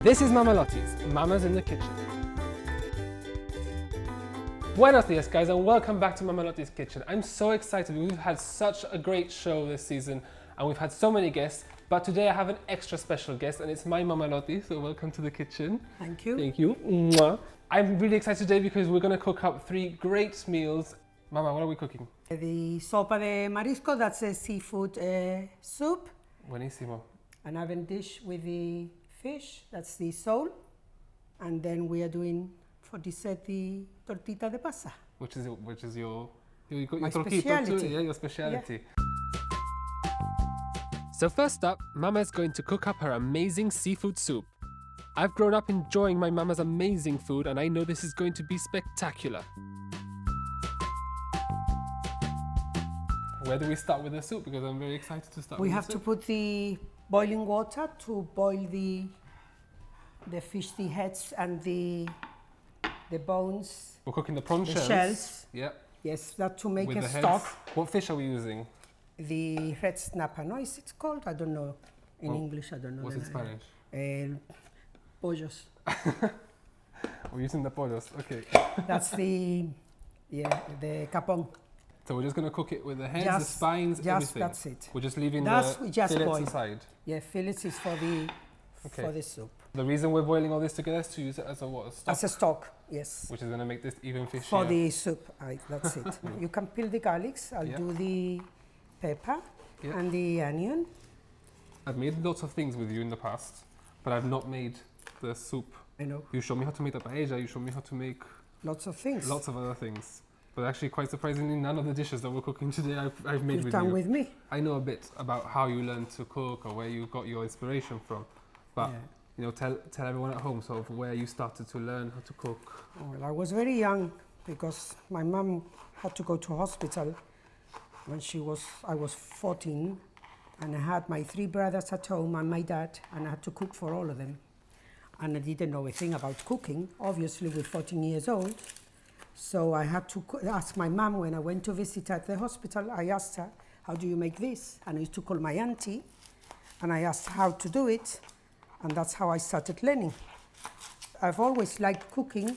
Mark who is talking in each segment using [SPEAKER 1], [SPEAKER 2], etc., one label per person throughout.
[SPEAKER 1] This is Mama Lottie's, Mama's in the Kitchen. Buenos dias, guys, and welcome back to Mama Lottie's Kitchen. I'm so excited. We've had such a great show this season, and we've had so many guests, but today I have an extra special guest, and it's my Mama Lottie, so welcome to the kitchen.
[SPEAKER 2] Thank you.
[SPEAKER 1] Thank you. Mwah. I'm really excited today because we're going to cook up 3 great meals. Mama, what are we cooking?
[SPEAKER 2] The sopa de marisco, that's a seafood soup.
[SPEAKER 1] Buenísimo.
[SPEAKER 2] An oven dish with the fish, that's the sole. And then we are doing for dessert the tortita de pasa.
[SPEAKER 1] Which is your
[SPEAKER 2] My
[SPEAKER 1] tortita
[SPEAKER 2] speciality.
[SPEAKER 1] too, yeah, your speciality. Yeah. So first up, Mama is going to cook up her amazing seafood soup. I've grown up enjoying my Mama's amazing food, and I know this is going to be spectacular. Where do we start with the soup? Because I'm very excited to start
[SPEAKER 2] We
[SPEAKER 1] with
[SPEAKER 2] have
[SPEAKER 1] the
[SPEAKER 2] to
[SPEAKER 1] soup.
[SPEAKER 2] put the boiling water to boil the fish, the heads and the bones.
[SPEAKER 1] We're cooking the prawn
[SPEAKER 2] The shells.
[SPEAKER 1] Yeah.
[SPEAKER 2] Yes, that to make
[SPEAKER 1] With
[SPEAKER 2] a
[SPEAKER 1] the
[SPEAKER 2] stock.
[SPEAKER 1] heads. What fish are we using?
[SPEAKER 2] The red snapper, no, is it called? I don't know. In
[SPEAKER 1] Oh,
[SPEAKER 2] English, I don't know.
[SPEAKER 1] What's
[SPEAKER 2] the
[SPEAKER 1] in
[SPEAKER 2] name.
[SPEAKER 1] Spanish?
[SPEAKER 2] Pollos.
[SPEAKER 1] We're using the pollos. Okay.
[SPEAKER 2] That's the capon.
[SPEAKER 1] So we're just going to cook it with the heads, the
[SPEAKER 2] Just-
[SPEAKER 1] spines,
[SPEAKER 2] just
[SPEAKER 1] everything.
[SPEAKER 2] that's it.
[SPEAKER 1] We're just leaving
[SPEAKER 2] That's
[SPEAKER 1] the
[SPEAKER 2] just
[SPEAKER 1] fillets
[SPEAKER 2] boil.
[SPEAKER 1] aside.
[SPEAKER 2] Yeah, fillets is for the soup.
[SPEAKER 1] The reason we're boiling all this together is to use it as a what? A stock?
[SPEAKER 2] As a stock, yes.
[SPEAKER 1] Which is going to make this even fishier.
[SPEAKER 2] For the soup, that's it. You can peel the garlics. I'll
[SPEAKER 1] Yeah.
[SPEAKER 2] do the pepper
[SPEAKER 1] Yeah.
[SPEAKER 2] and the onion.
[SPEAKER 1] I've made lots of things with you in the past, but I've not made the soup.
[SPEAKER 2] I know,
[SPEAKER 1] You showed me how to make the paella, you showed me how to make
[SPEAKER 2] lots of things.
[SPEAKER 1] lots of other things. But actually, quite surprisingly, none of the dishes that we're cooking today I've made
[SPEAKER 2] You've
[SPEAKER 1] with
[SPEAKER 2] done
[SPEAKER 1] you.
[SPEAKER 2] with me.
[SPEAKER 1] I know a bit about how you learned to cook or where you got your inspiration from. But,
[SPEAKER 2] Yeah.
[SPEAKER 1] you know, tell everyone at home sort of where you started to learn how to cook.
[SPEAKER 2] Well, I was very young because my mum had to go to hospital when I was 14, and I had my 3 brothers at home and my dad, and I had to cook for all of them. And I didn't know a thing about cooking, obviously with 14 years old. So I had to ask my mum when I went to visit her at the hospital. I asked her, how do you make this? And I used to call my auntie, and I asked how to do it, and that's how I started learning. I've always liked cooking.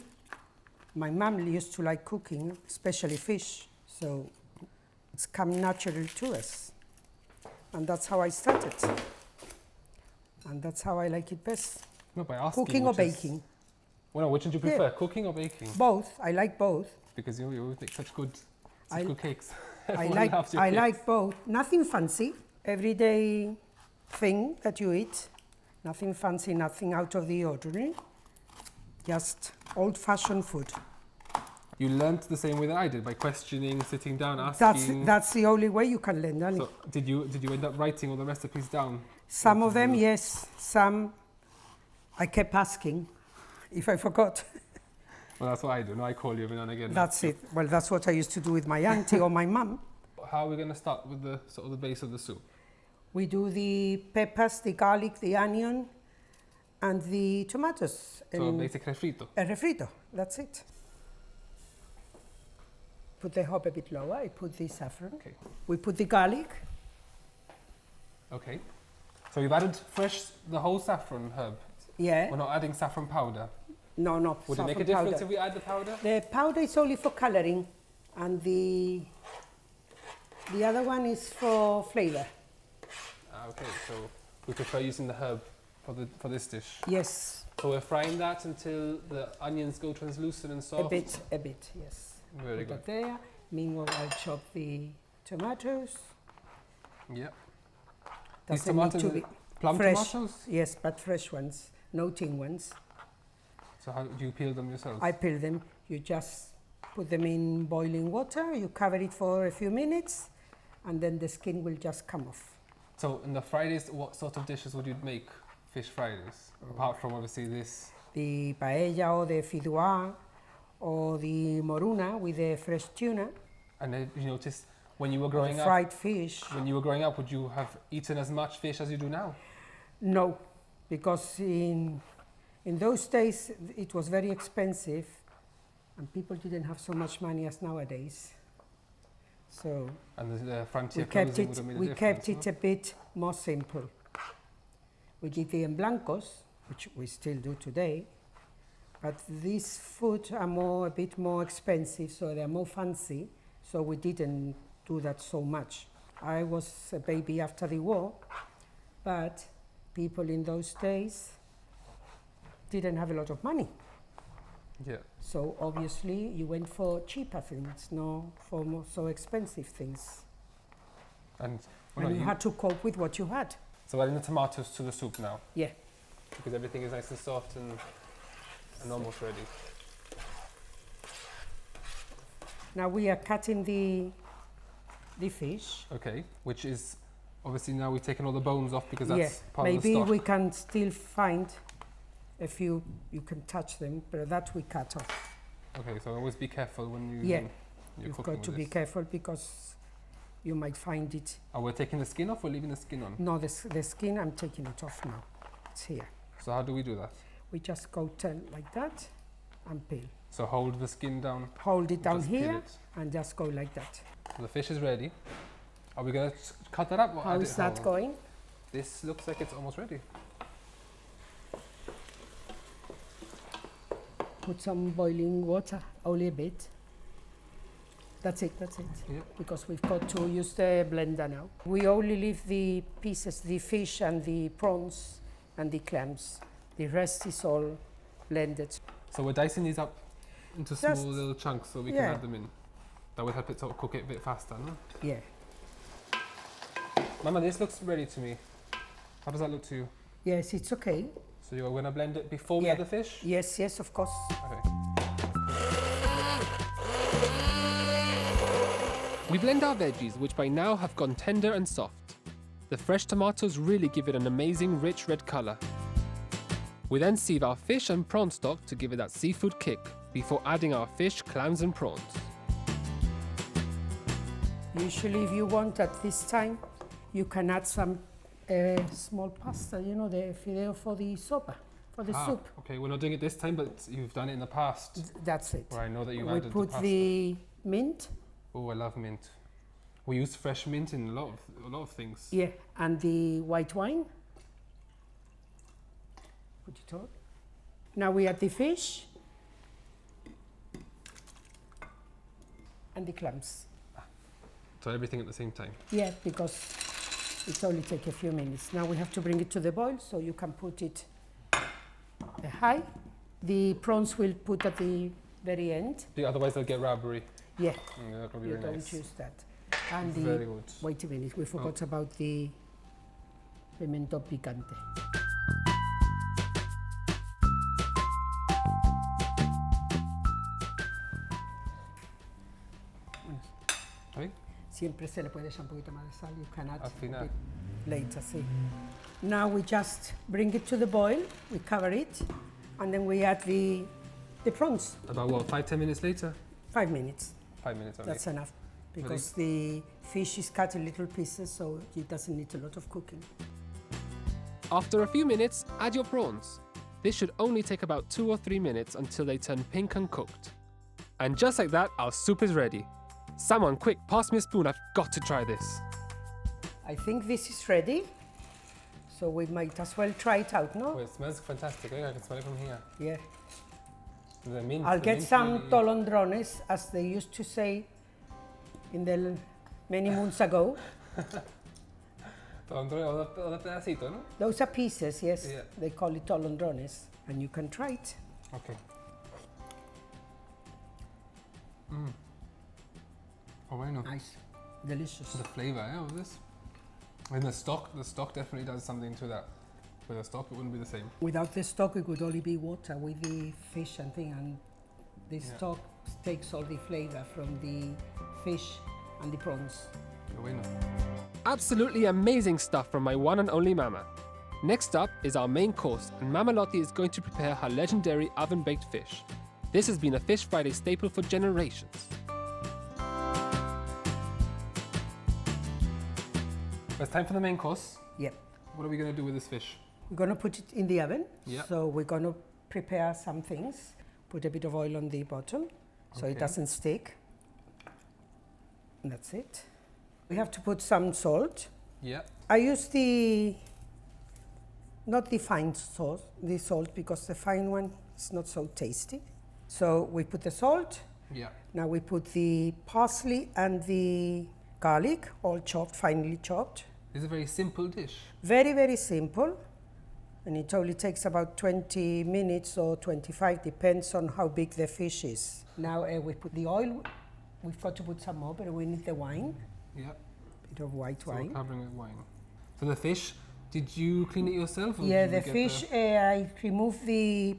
[SPEAKER 2] My mum used to like cooking, especially fish, so it's come natural to us. And that's how I started. And that's how I like it best.
[SPEAKER 1] No, by asking.
[SPEAKER 2] Cooking or
[SPEAKER 1] which is-
[SPEAKER 2] baking?
[SPEAKER 1] Well, no, which would you prefer,
[SPEAKER 2] Yeah.
[SPEAKER 1] cooking or baking?
[SPEAKER 2] Both. I like both.
[SPEAKER 1] Because you always make such good
[SPEAKER 2] I-
[SPEAKER 1] cakes.
[SPEAKER 2] I
[SPEAKER 1] Everyone loves your
[SPEAKER 2] I
[SPEAKER 1] cakes.
[SPEAKER 2] like both. Nothing fancy. Everyday thing that you eat. Nothing fancy, nothing out of the ordinary. Just old-fashioned food.
[SPEAKER 1] You learnt the same way that I did, by questioning, sitting down, asking.
[SPEAKER 2] That's the only way you can learn, darling.
[SPEAKER 1] So did you end up writing all the recipes down?
[SPEAKER 2] Some
[SPEAKER 1] What
[SPEAKER 2] of
[SPEAKER 1] to
[SPEAKER 2] them,
[SPEAKER 1] do?
[SPEAKER 2] yes. Some I kept asking if I forgot.
[SPEAKER 1] Well, that's what I do. No, I call you every now and again.
[SPEAKER 2] That's it. Well, that's what I used to do with my auntie or my mum.
[SPEAKER 1] How are we going to start with the sort of the base of the soup?
[SPEAKER 2] We do the peppers, the garlic, the onion, and the tomatoes.
[SPEAKER 1] So
[SPEAKER 2] and
[SPEAKER 1] basic refrito.
[SPEAKER 2] a refrito. That's it. Put the hob a bit lower. I put the saffron.
[SPEAKER 1] Okay.
[SPEAKER 2] We put the garlic.
[SPEAKER 1] Okay. So you've added the whole saffron herb.
[SPEAKER 2] Yeah.
[SPEAKER 1] We're not adding saffron powder.
[SPEAKER 2] No, no.
[SPEAKER 1] Would it make a
[SPEAKER 2] saffron
[SPEAKER 1] difference
[SPEAKER 2] powder.
[SPEAKER 1] if we add the powder?
[SPEAKER 2] The powder is only for coloring, and the other one is for flavor.
[SPEAKER 1] Okay, so we prefer using the herb for this dish.
[SPEAKER 2] Yes,
[SPEAKER 1] So we're frying that until the onions go translucent and soft.
[SPEAKER 2] a bit. Yes.
[SPEAKER 1] Very
[SPEAKER 2] Put
[SPEAKER 1] good.
[SPEAKER 2] that there. Meanwhile, I'll chop the tomatoes.
[SPEAKER 1] Yep. These
[SPEAKER 2] Doesn't need
[SPEAKER 1] tomatoes,
[SPEAKER 2] to be
[SPEAKER 1] plum
[SPEAKER 2] fresh.
[SPEAKER 1] tomatoes.
[SPEAKER 2] Yes, but fresh ones, no tin ones.
[SPEAKER 1] So how do you peel them yourself?
[SPEAKER 2] I peel them. You just put them in boiling water. You cover it for a few minutes, and then the skin will just come off.
[SPEAKER 1] So in the Fridays, what sort of dishes would you make? Fish Fridays, apart from obviously this.
[SPEAKER 2] The paella or the fideuà or the moruna with the fresh tuna,
[SPEAKER 1] And then you noticed when you were
[SPEAKER 2] the
[SPEAKER 1] growing up.
[SPEAKER 2] fried fish.
[SPEAKER 1] When you were growing up, would you have eaten as much fish as you do now?
[SPEAKER 2] No, because in those days it was very expensive, and people didn't have so much money as nowadays. So
[SPEAKER 1] And the frontier
[SPEAKER 2] we kept
[SPEAKER 1] closing would have made a
[SPEAKER 2] we
[SPEAKER 1] difference,
[SPEAKER 2] kept it a bit more simple. We did the emblancos, which we still do today. But these food are a bit more expensive, so they're more fancy. So we didn't do that so much. I was a baby after the war, but people in those days didn't have a lot of money.
[SPEAKER 1] Yeah.
[SPEAKER 2] So obviously you went for cheaper things, no for more so expensive things.
[SPEAKER 1] And
[SPEAKER 2] You had to cope with what you had.
[SPEAKER 1] So adding the tomatoes to the soup now.
[SPEAKER 2] Yeah.
[SPEAKER 1] Because everything is nice and soft and almost ready.
[SPEAKER 2] Now we are cutting the fish.
[SPEAKER 1] Okay, which is obviously now we've taken all the bones off because that's part of the
[SPEAKER 2] maybe
[SPEAKER 1] stock.
[SPEAKER 2] we can still find a few, you can touch them, but that we cut off.
[SPEAKER 1] Okay, so always be careful when you you're
[SPEAKER 2] You've
[SPEAKER 1] cooking
[SPEAKER 2] got to
[SPEAKER 1] with
[SPEAKER 2] be
[SPEAKER 1] this.
[SPEAKER 2] careful because you might find it.
[SPEAKER 1] Are we taking the skin off or leaving the skin on?
[SPEAKER 2] No, the skin, I'm taking it off now. It's here.
[SPEAKER 1] So how do we do that?
[SPEAKER 2] We just go turn like that and peel.
[SPEAKER 1] So hold the skin down.
[SPEAKER 2] Hold it down
[SPEAKER 1] just peel
[SPEAKER 2] here
[SPEAKER 1] it.
[SPEAKER 2] and just go like that.
[SPEAKER 1] So the fish is ready. Are we going to cut that up? Or
[SPEAKER 2] How
[SPEAKER 1] add
[SPEAKER 2] is
[SPEAKER 1] it
[SPEAKER 2] that
[SPEAKER 1] whole?
[SPEAKER 2] going?
[SPEAKER 1] This looks like it's almost ready.
[SPEAKER 2] Put some boiling water, only a bit. That's it,
[SPEAKER 1] Yeah.
[SPEAKER 2] because we've got to use the blender now. We only leave the pieces, the fish and the prawns and the clams. The rest is all blended.
[SPEAKER 1] So we're dicing these up into small
[SPEAKER 2] Just-
[SPEAKER 1] little chunks so we can add them in. That would help it sort of cook it a bit faster, no?
[SPEAKER 2] Yeah.
[SPEAKER 1] Mama, this looks ready to me. How does that look to you?
[SPEAKER 2] Yes, it's okay.
[SPEAKER 1] So you're going to blend it before we
[SPEAKER 2] Yeah.
[SPEAKER 1] add the fish?
[SPEAKER 2] Yes, yes, of course.
[SPEAKER 1] Okay. We blend our veggies, which by now have gone tender and soft. The fresh tomatoes really give it an amazing rich red colour. We then sieve our fish and prawn stock to give it that seafood kick, before adding our fish, clams and prawns.
[SPEAKER 2] Usually if you want at this time, you can add some small pasta, you know, the fideo for the sopa, for the soup.
[SPEAKER 1] Okay, we're not doing it this time, but you've done it in the past.
[SPEAKER 2] That's it.
[SPEAKER 1] Where I know that you
[SPEAKER 2] We
[SPEAKER 1] added the
[SPEAKER 2] put
[SPEAKER 1] pasta.
[SPEAKER 2] the mint,
[SPEAKER 1] Oh, I love mint. We use fresh mint in a lot of things.
[SPEAKER 2] yeah, and the white wine. Put it all. Now we add the fish and the clams.
[SPEAKER 1] So everything at the same time.
[SPEAKER 2] Yeah, because it only takes a few minutes. Now we have to bring it to the boil, so you can put it high. The prawns will put at the very end.
[SPEAKER 1] Otherwise they'll get rubbery.
[SPEAKER 2] Yeah,
[SPEAKER 1] They're not going to be
[SPEAKER 2] you
[SPEAKER 1] very
[SPEAKER 2] don't
[SPEAKER 1] nice.
[SPEAKER 2] use that. And
[SPEAKER 1] Very good.
[SPEAKER 2] wait a minute, we forgot about the pimiento picante.
[SPEAKER 1] Okay.
[SPEAKER 2] Siempre se le puede echar un poquito más de sal. You can add
[SPEAKER 1] Al final.
[SPEAKER 2] a bit later, see. Now we just bring it to the boil, we cover it, and then we add the prawns.
[SPEAKER 1] About what, 5-10 minutes later?
[SPEAKER 2] 5 minutes,
[SPEAKER 1] 5 minutes only.
[SPEAKER 2] that's enough. Because the fish is cut in little pieces, so it doesn't need a lot of cooking.
[SPEAKER 1] After a few minutes, add your prawns. This should only take about 2 or 3 minutes until they turn pink and cooked. And just like that, our soup is ready. Someone quick, pass me a spoon, I've got to try this.
[SPEAKER 2] I think this is ready, so we might as well try it out, no?
[SPEAKER 1] Oh, it smells fantastic, I can smell it from here.
[SPEAKER 2] Yeah.
[SPEAKER 1] The mint,
[SPEAKER 2] I'll
[SPEAKER 1] the
[SPEAKER 2] get
[SPEAKER 1] mint
[SPEAKER 2] some
[SPEAKER 1] really-
[SPEAKER 2] tolondrones, as they used to say in the many moons ago.
[SPEAKER 1] Otro pedacito, ¿no?
[SPEAKER 2] Those are pieces, yes.
[SPEAKER 1] Yeah.
[SPEAKER 2] They call it tolondrones, and you can try it.
[SPEAKER 1] Okay. Oh, bueno.
[SPEAKER 2] Nice, delicious.
[SPEAKER 1] The flavor of this. And the stock definitely does something to that. With the stock, it wouldn't be the same.
[SPEAKER 2] Without the stock, it would only be water with the fish and thing, and the stock takes all the flavor from the fish and the prawns.
[SPEAKER 1] Qué bueno. Absolutely amazing stuff from my one and only Mama. Next up is our main course, and Mama Lottie is going to prepare her legendary oven-baked fish. This has been a Fish Friday staple for generations. It's time for the main course.
[SPEAKER 2] Yep.
[SPEAKER 1] What are we going to do with this fish?
[SPEAKER 2] We're going to put it in the oven.
[SPEAKER 1] Yeah.
[SPEAKER 2] So we're going to prepare some things. Put a bit of oil on the bottom so it
[SPEAKER 1] Okay.
[SPEAKER 2] doesn't stick. And that's it. We have to put some salt.
[SPEAKER 1] Yeah.
[SPEAKER 2] I use the not the fine salt, the salt, because the fine one is not so tasty. So we put the salt.
[SPEAKER 1] Yeah.
[SPEAKER 2] Now we put the parsley and the garlic, all chopped, finely chopped.
[SPEAKER 1] It's a very simple dish.
[SPEAKER 2] Very, very simple. And it only takes about 20 minutes or 25, depends on how big the fish is. Now we put the oil. We've got to put some more, but we need the wine.
[SPEAKER 1] Yeah.
[SPEAKER 2] Bit of white
[SPEAKER 1] So
[SPEAKER 2] wine.
[SPEAKER 1] we're covering with wine. So the fish, did you clean it yourself? Or
[SPEAKER 2] Yeah,
[SPEAKER 1] did you
[SPEAKER 2] the
[SPEAKER 1] get
[SPEAKER 2] fish, I removed the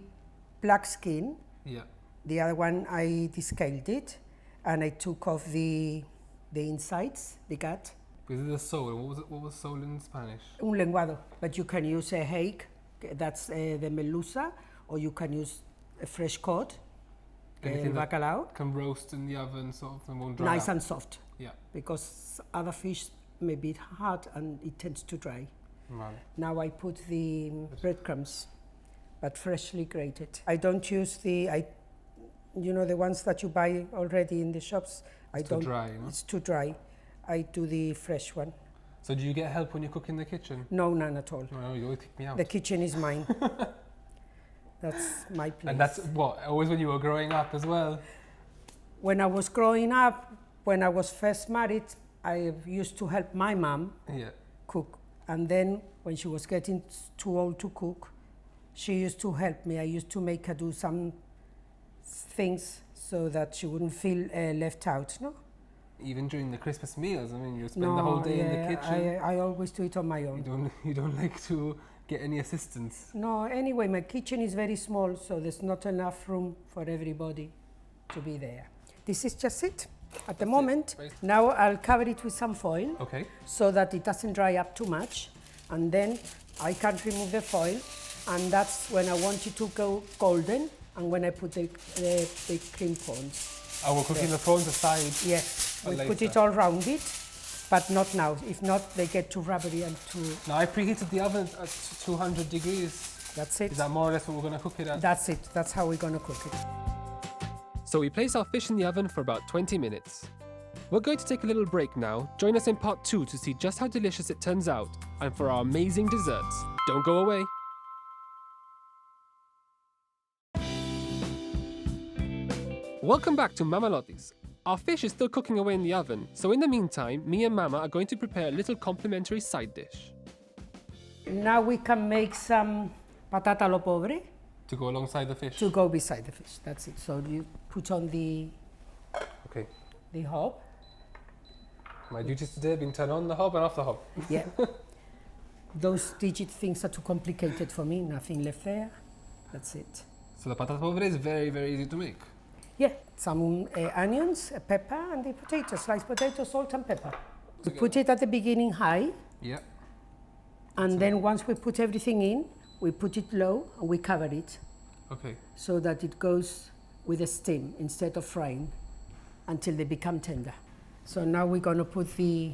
[SPEAKER 2] black skin.
[SPEAKER 1] Yeah.
[SPEAKER 2] The other one, I descaled it, and I took off the insides, the gut.
[SPEAKER 1] Is it a sole? What was sole in Spanish?
[SPEAKER 2] Un lenguado, but you can use a hake, that's the melusa, or you can use a fresh cod,
[SPEAKER 1] Anything that
[SPEAKER 2] bacalao,
[SPEAKER 1] can roast in the oven sort of and won't dry
[SPEAKER 2] nice
[SPEAKER 1] out.
[SPEAKER 2] and soft,
[SPEAKER 1] Yeah.
[SPEAKER 2] because other fish may be hard and it tends to dry.
[SPEAKER 1] Vale.
[SPEAKER 2] Now I put the breadcrumbs, but freshly grated. I don't use the ones that you buy already in the shops.
[SPEAKER 1] It's too dry, you know?
[SPEAKER 2] It's too dry. I do the fresh one.
[SPEAKER 1] So do you get help when you cook in the kitchen?
[SPEAKER 2] No, none at all.
[SPEAKER 1] No, you always kick me out.
[SPEAKER 2] The kitchen is mine. That's my place.
[SPEAKER 1] And that's what, always when you were growing up as well?
[SPEAKER 2] When I was growing up, when I was first married, I used to help my mom
[SPEAKER 1] Yeah.
[SPEAKER 2] cook. And then when she was getting too old to cook, she used to help me. I used to make her do some things so that she wouldn't feel left out, no?
[SPEAKER 1] Even during the Christmas meals, I mean, you spend the whole day in the kitchen.
[SPEAKER 2] I always do it on my own.
[SPEAKER 1] You don't like to get any assistance.
[SPEAKER 2] No, anyway, my kitchen is very small, so there's not enough room for everybody to be there. This is just it at the moment. Now I'll cover it with some foil.
[SPEAKER 1] Okay.
[SPEAKER 2] So that it doesn't dry up too much, and then I can remove the foil, and that's when I want it to go golden, and when I put the cream prawns.
[SPEAKER 1] Oh, we're cooking the prawns aside.
[SPEAKER 2] Yeah, we put it all round it, but not now. If not, they get too rubbery and too...
[SPEAKER 1] Now I preheated the oven at 200 degrees.
[SPEAKER 2] That's it.
[SPEAKER 1] Is that more or less what we're going to cook it at?
[SPEAKER 2] That's it. That's how we're going to cook it.
[SPEAKER 1] So we place our fish in the oven for about 20 minutes. We're going to take a little break now. Join us in part 2 to see just how delicious it turns out, and for our amazing desserts. Don't go away. Welcome back to Mama Lottie's. Our fish is still cooking away in the oven, so in the meantime, me and Mama are going to prepare a little complimentary side dish.
[SPEAKER 2] Now we can make some patata lo pobre
[SPEAKER 1] To go alongside the fish?
[SPEAKER 2] to go beside the fish. That's it. So you put on the hob.
[SPEAKER 1] My duties today have been turn on the hob and off the hob.
[SPEAKER 2] Yeah. Those digit things are too complicated for me. Nothing left there. That's it.
[SPEAKER 1] So the patata pobre is very, very easy to make.
[SPEAKER 2] Yeah. Some onions, a pepper, and the potatoes. Sliced potatoes, salt and pepper. We put it at the beginning high,
[SPEAKER 1] Yeah.
[SPEAKER 2] and then once we put everything in, we put it low and we cover it
[SPEAKER 1] Okay.
[SPEAKER 2] so that it goes with a steam instead of frying until they become tender. So now we're going to put the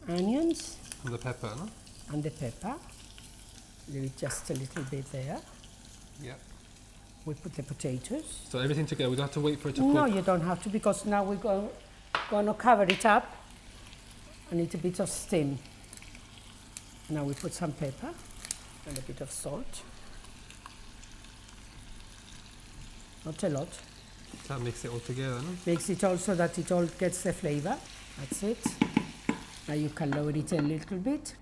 [SPEAKER 2] onions
[SPEAKER 1] And the pepper, no?
[SPEAKER 2] and the pepper. Leave it just a little bit there.
[SPEAKER 1] Yeah.
[SPEAKER 2] We put the potatoes.
[SPEAKER 1] So everything together, we don't have to wait for it to
[SPEAKER 2] No,
[SPEAKER 1] cook?
[SPEAKER 2] you don't have to, because now we're going to cover it up and it's a bit of steam. Now we put some pepper and a bit of salt. Not a lot.
[SPEAKER 1] That mix it all together, no?
[SPEAKER 2] Makes it also that it all gets the flavor. That's it. Now you can lower it a little bit.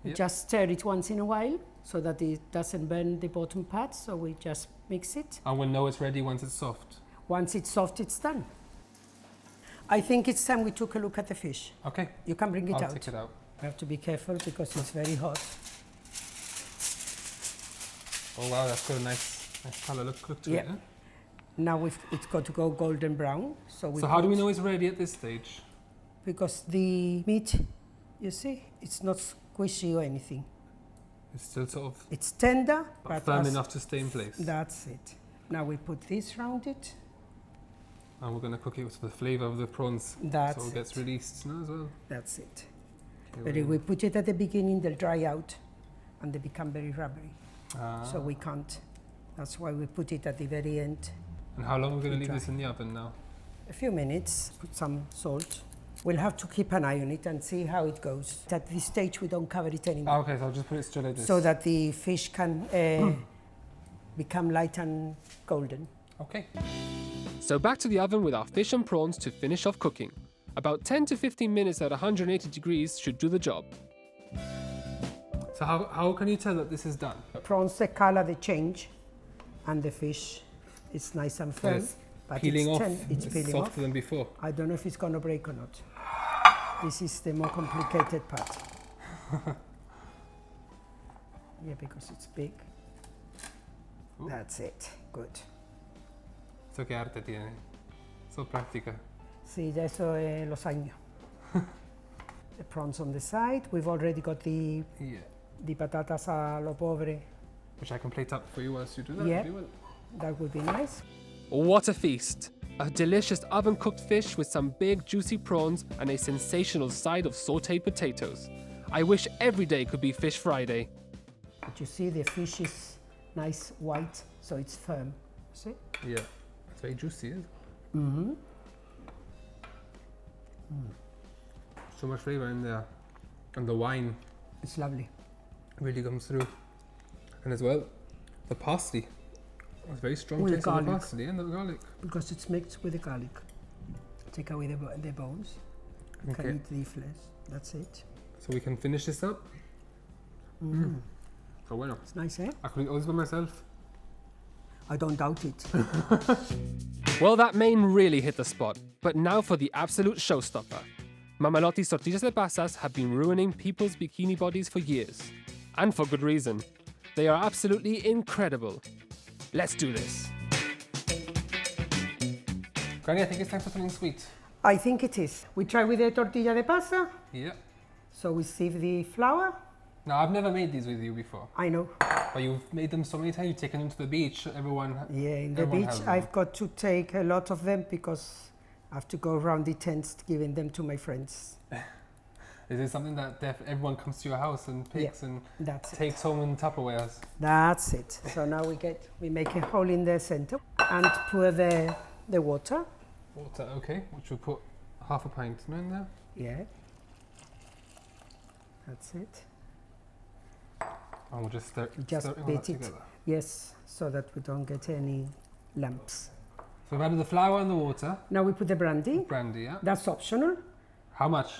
[SPEAKER 1] Yep.
[SPEAKER 2] Just stir it once in a while so that it doesn't burn the bottom part. So we just mix it.
[SPEAKER 1] And we'll know it's ready once it's soft.
[SPEAKER 2] Once it's soft, it's done. I think it's time we took a look at the fish.
[SPEAKER 1] Okay.
[SPEAKER 2] You can bring it
[SPEAKER 1] I'll
[SPEAKER 2] out.
[SPEAKER 1] take it out.
[SPEAKER 2] You have to be careful because it's very hot.
[SPEAKER 1] Oh wow, that's got a nice colour look to it.
[SPEAKER 2] Yeah.
[SPEAKER 1] Eh?
[SPEAKER 2] Now it's got to go golden brown. So
[SPEAKER 1] So how do we know it's ready at this stage?
[SPEAKER 2] Because the meat, you see, it's not squishy or anything.
[SPEAKER 1] It's still sort of
[SPEAKER 2] It's tender, but
[SPEAKER 1] firm enough to stay in place.
[SPEAKER 2] that's it. Now we put this round it.
[SPEAKER 1] And we're going to cook it with the flavour of the prawns
[SPEAKER 2] That's
[SPEAKER 1] so it gets released as well.
[SPEAKER 2] That's it.
[SPEAKER 1] Okay,
[SPEAKER 2] But if we put it at the beginning, they'll dry out and they become very rubbery. So we can't. That's why we put it at the very end.
[SPEAKER 1] And how long are we going to leave
[SPEAKER 2] dry.
[SPEAKER 1] this in the oven now?
[SPEAKER 2] A few minutes, put some salt. We'll have to keep an eye on it and see how it goes. At this stage, we don't cover it anymore.
[SPEAKER 1] Oh, okay, so I'll just put it straight like this.
[SPEAKER 2] So that the fish can become light and golden.
[SPEAKER 1] Okay. So back to the oven with our fish and prawns to finish off cooking. About 10 to 15 minutes at 180 degrees should do the job. So how can you tell that this is done?
[SPEAKER 2] Prawns, the color, they change, and the fish is nice and firm.
[SPEAKER 1] It's
[SPEAKER 2] but
[SPEAKER 1] peeling off.
[SPEAKER 2] It's peeling
[SPEAKER 1] softer
[SPEAKER 2] off.
[SPEAKER 1] than before.
[SPEAKER 2] I don't know if it's going to break or not. This is the more complicated part. Yeah, because it's big.
[SPEAKER 1] Ooh.
[SPEAKER 2] That's it. Good.
[SPEAKER 1] So qué arte tiene. So práctica.
[SPEAKER 2] Sí, ya eso los años. The prawns on the side. We've already got the patatas a lo pobre.
[SPEAKER 1] Which I can plate up for you whilst you do that.
[SPEAKER 2] Yeah.
[SPEAKER 1] If you will.
[SPEAKER 2] That would be nice.
[SPEAKER 1] What a feast! A delicious oven-cooked fish with some big juicy prawns and a sensational side of sautéed potatoes. I wish every day could be Fish Friday.
[SPEAKER 2] But you see, the fish is nice white, so it's firm. See?
[SPEAKER 1] Yeah, it's very juicy, isn't it?
[SPEAKER 2] Mm-hmm.
[SPEAKER 1] So much flavour in there. And the wine
[SPEAKER 2] It's lovely.
[SPEAKER 1] really comes through. And as well, the parsley. It's very strong
[SPEAKER 2] With the
[SPEAKER 1] taste of the
[SPEAKER 2] garlic.
[SPEAKER 1] parsley and the garlic.
[SPEAKER 2] Because it's mixed with the garlic. Take away the bones. You
[SPEAKER 1] Okay.
[SPEAKER 2] can eat the flesh. That's it.
[SPEAKER 1] So we can finish this up. So bueno.
[SPEAKER 2] It's nice, eh?
[SPEAKER 1] I could eat all this by myself.
[SPEAKER 2] I don't doubt it.
[SPEAKER 1] Well, that main really hit the spot. But now for the absolute showstopper. Mama Lottie's Tortillas de Pasas have been ruining people's bikini bodies for years. And for good reason. They are absolutely incredible. Let's do this. Granny, I think it's time for something sweet.
[SPEAKER 2] I think it is. We try with the tortilla de pasa.
[SPEAKER 1] Yeah.
[SPEAKER 2] So we sieve the flour.
[SPEAKER 1] Now, I've never made these with you before.
[SPEAKER 2] I know.
[SPEAKER 1] But you've made them so many times. You've taken them to the beach. Everyone.
[SPEAKER 2] Yeah, in the
[SPEAKER 1] everyone
[SPEAKER 2] beach,
[SPEAKER 1] has them.
[SPEAKER 2] I've got to take a lot of them because I have to go around the tents giving them to my friends.
[SPEAKER 1] Is it something that everyone comes to your house and picks and
[SPEAKER 2] That's it.
[SPEAKER 1] takes home in Tupperwares?
[SPEAKER 2] That's it. So now we make a hole in the center and pour the water.
[SPEAKER 1] Water, okay. Which we'll put half a pint in there.
[SPEAKER 2] Yeah. That's it.
[SPEAKER 1] And we'll just stir,
[SPEAKER 2] Just
[SPEAKER 1] stir all
[SPEAKER 2] beat
[SPEAKER 1] that
[SPEAKER 2] it.
[SPEAKER 1] together.
[SPEAKER 2] Yes, so that we don't get any lumps.
[SPEAKER 1] So we've added the flour and the water.
[SPEAKER 2] Now we put the brandy.
[SPEAKER 1] Brandy, yeah.
[SPEAKER 2] That's optional.
[SPEAKER 1] How much?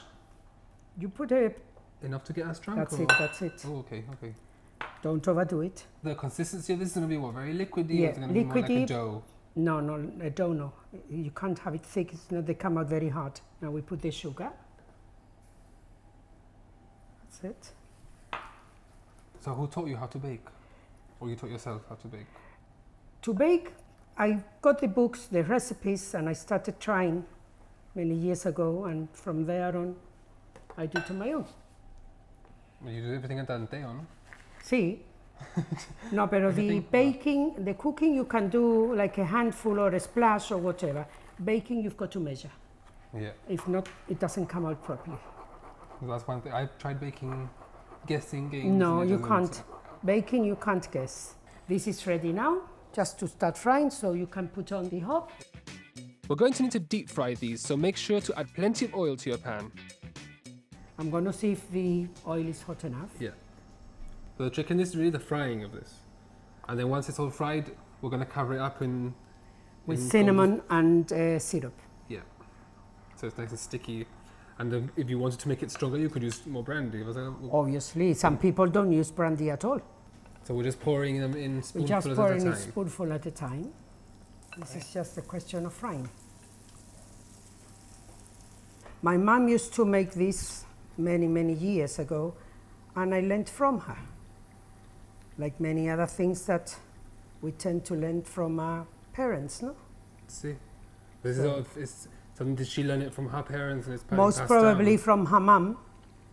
[SPEAKER 2] You put
[SPEAKER 1] Enough to get us drunk?
[SPEAKER 2] that's
[SPEAKER 1] or?
[SPEAKER 2] it, that's it.
[SPEAKER 1] Oh, okay, okay.
[SPEAKER 2] Don't overdo it.
[SPEAKER 1] The consistency of this is going to be what? Very liquidy?
[SPEAKER 2] Yeah,
[SPEAKER 1] Or is it going to be more like a
[SPEAKER 2] liquidy.
[SPEAKER 1] dough?
[SPEAKER 2] No, I don't know. You can't have it thick, it's not, they come out very hard. Now we put the sugar. That's it.
[SPEAKER 1] So who taught you how to bake? Or you taught yourself how to bake?
[SPEAKER 2] To bake, I got the books, the recipes, and I started trying many years ago, and from there on, I do it on my own.
[SPEAKER 1] You do everything at dante, no?
[SPEAKER 2] See? No, pero the
[SPEAKER 1] Everything?
[SPEAKER 2] baking, the cooking, you can do like a handful or a splash or whatever. Baking, you've got to measure.
[SPEAKER 1] Yeah.
[SPEAKER 2] If not, it doesn't come out properly.
[SPEAKER 1] That's one thing. I've tried baking guessing games.
[SPEAKER 2] No,
[SPEAKER 1] and it
[SPEAKER 2] you
[SPEAKER 1] doesn't-
[SPEAKER 2] can't. Baking, you can't guess. This is ready now, just to start frying, so you can put on the hob.
[SPEAKER 1] We're going to need to deep fry these, so make sure to add plenty of oil to your pan.
[SPEAKER 2] I'm going to see if the oil is hot enough.
[SPEAKER 1] Yeah. So the trick in this is really the frying of this. And then once it's all fried, we're going to cover it up
[SPEAKER 2] With
[SPEAKER 1] in
[SPEAKER 2] cinnamon and syrup.
[SPEAKER 1] Yeah. So it's nice and sticky. And then if you wanted to make it stronger, you could use more brandy.
[SPEAKER 2] Obviously, some people don't use brandy at all.
[SPEAKER 1] So we're just pouring them in
[SPEAKER 2] We
[SPEAKER 1] spoonfuls
[SPEAKER 2] just
[SPEAKER 1] at
[SPEAKER 2] pour
[SPEAKER 1] a
[SPEAKER 2] in a
[SPEAKER 1] time.
[SPEAKER 2] spoonful at a time. This is just a question of frying. My mom used to make this many, many years ago, and I learned from her. Like many other things that we tend to learn from our parents, no?
[SPEAKER 1] See? This is all, it's something, did she learn it from her parents and it's
[SPEAKER 2] Most
[SPEAKER 1] passed
[SPEAKER 2] probably
[SPEAKER 1] down?
[SPEAKER 2] from her mom.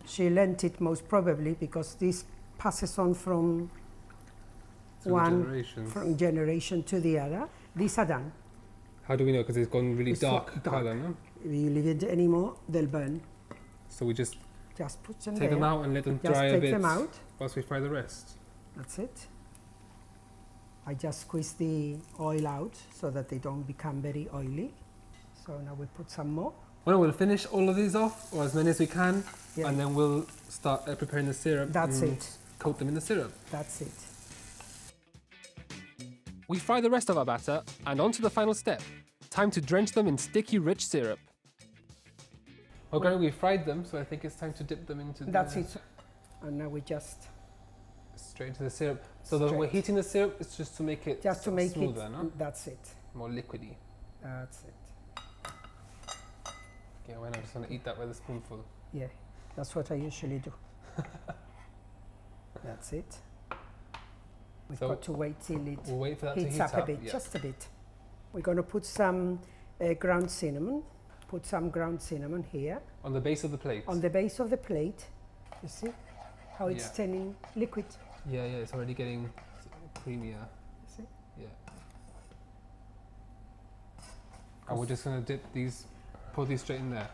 [SPEAKER 2] She learned it most probably because this passes on from
[SPEAKER 1] Through
[SPEAKER 2] one
[SPEAKER 1] generations.
[SPEAKER 2] from generation to the other. These are done.
[SPEAKER 1] How do we know? Because it's gone really
[SPEAKER 2] It's
[SPEAKER 1] dark
[SPEAKER 2] dark.
[SPEAKER 1] colour, no?
[SPEAKER 2] If you leave it anymore, they'll burn.
[SPEAKER 1] So we just
[SPEAKER 2] Just put them
[SPEAKER 1] take
[SPEAKER 2] there.
[SPEAKER 1] them out and let them
[SPEAKER 2] Just
[SPEAKER 1] dry a
[SPEAKER 2] take
[SPEAKER 1] bit
[SPEAKER 2] them out.
[SPEAKER 1] whilst we fry the rest.
[SPEAKER 2] That's it. I just squeeze the oil out so that they don't become very oily. So now we put some more.
[SPEAKER 1] Well, we'll finish all of these off, or as many as we can,
[SPEAKER 2] Yeah.
[SPEAKER 1] and then we'll start preparing the syrup.
[SPEAKER 2] That's
[SPEAKER 1] and
[SPEAKER 2] it.
[SPEAKER 1] Coat them in the syrup.
[SPEAKER 2] That's it.
[SPEAKER 1] We fry the rest of our batter, and on to the final step. Time to drench them in sticky, rich syrup. Okay, we fried them, so I think it's time to dip them into
[SPEAKER 2] That's it. And now we just
[SPEAKER 1] straight into the syrup. So we're
[SPEAKER 2] Straight.
[SPEAKER 1] heating the syrup, it's just to make it
[SPEAKER 2] just to make
[SPEAKER 1] smoother,
[SPEAKER 2] it.
[SPEAKER 1] no?
[SPEAKER 2] That's it.
[SPEAKER 1] More liquidy.
[SPEAKER 2] That's it.
[SPEAKER 1] Okay, well, I'm just gonna eat that with a spoonful.
[SPEAKER 2] Yeah, that's what I usually do. That's it. We've
[SPEAKER 1] So
[SPEAKER 2] got to wait till it
[SPEAKER 1] We'll wait for that to
[SPEAKER 2] heats
[SPEAKER 1] heat
[SPEAKER 2] up a bit,
[SPEAKER 1] yeah.
[SPEAKER 2] just a bit. We're going to put some ground cinnamon. Put some ground cinnamon here
[SPEAKER 1] On the base of the plate.
[SPEAKER 2] on the base of the plate. You see how it's
[SPEAKER 1] Yeah.
[SPEAKER 2] turning liquid.
[SPEAKER 1] Yeah, it's already getting creamier.
[SPEAKER 2] You see?
[SPEAKER 1] Yeah. And we're just gonna pour these straight in there.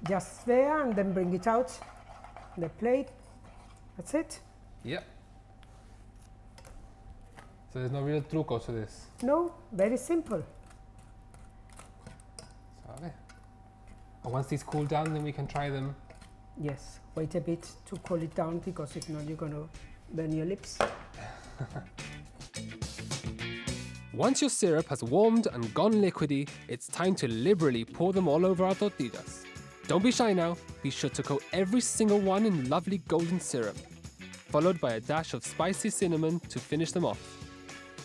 [SPEAKER 2] Just there, and then bring it out the plate. That's it.
[SPEAKER 1] Yep. So there's no real truco to this.
[SPEAKER 2] No, very simple.
[SPEAKER 1] Sorry. And once these cool down, then we can try them.
[SPEAKER 2] Yes, wait a bit to cool it down, because if not, you're going to burn your lips.
[SPEAKER 1] Once your syrup has warmed and gone liquidy, it's time to liberally pour them all over our tortillas. Don't be shy now, be sure to coat every single one in lovely golden syrup, followed by a dash of spicy cinnamon to finish them off.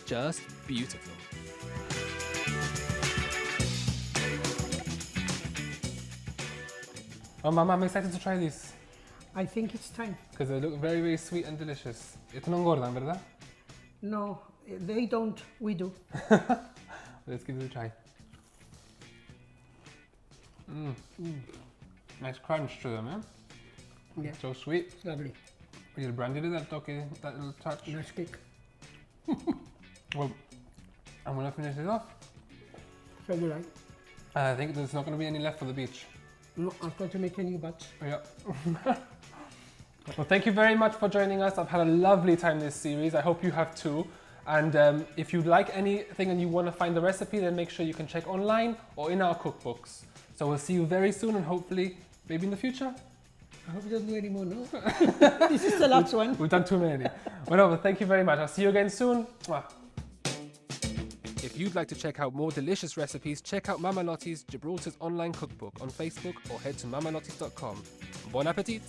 [SPEAKER 1] Just beautiful. Oh, Mama, I'm excited to try these
[SPEAKER 2] I think it's time.
[SPEAKER 1] because they look very, very sweet and delicious. Esto no engordan, ¿verdad?
[SPEAKER 2] No, they don't, we do.
[SPEAKER 1] Let's give it a try. Nice crunch to them, eh?
[SPEAKER 2] Yeah,
[SPEAKER 1] So sweet.
[SPEAKER 2] lovely.
[SPEAKER 1] Y el brandy le da el toque, that little touch.
[SPEAKER 2] Nice kick.
[SPEAKER 1] Well, I'm gonna finish this off.
[SPEAKER 2] So you like?
[SPEAKER 1] I think there's not gonna be any left for the beach.
[SPEAKER 2] No, I've got to make a new batch.
[SPEAKER 1] Yeah. Well, thank you very much for joining us. I've had a lovely time this series. I hope you have too. And if you like anything and you want to find the recipe, then make sure you can check online or in our cookbooks. So we'll see you very soon, and hopefully, maybe in the future.
[SPEAKER 2] I hope you don't do any more, no? This is the last one.
[SPEAKER 1] We've done too many. Well, thank you very much. I'll see you again soon. Mwah. If you'd like to check out more delicious recipes, check out Mama Lottie's Gibraltar's online cookbook on Facebook, or head to mamalotties.com. Bon appetit!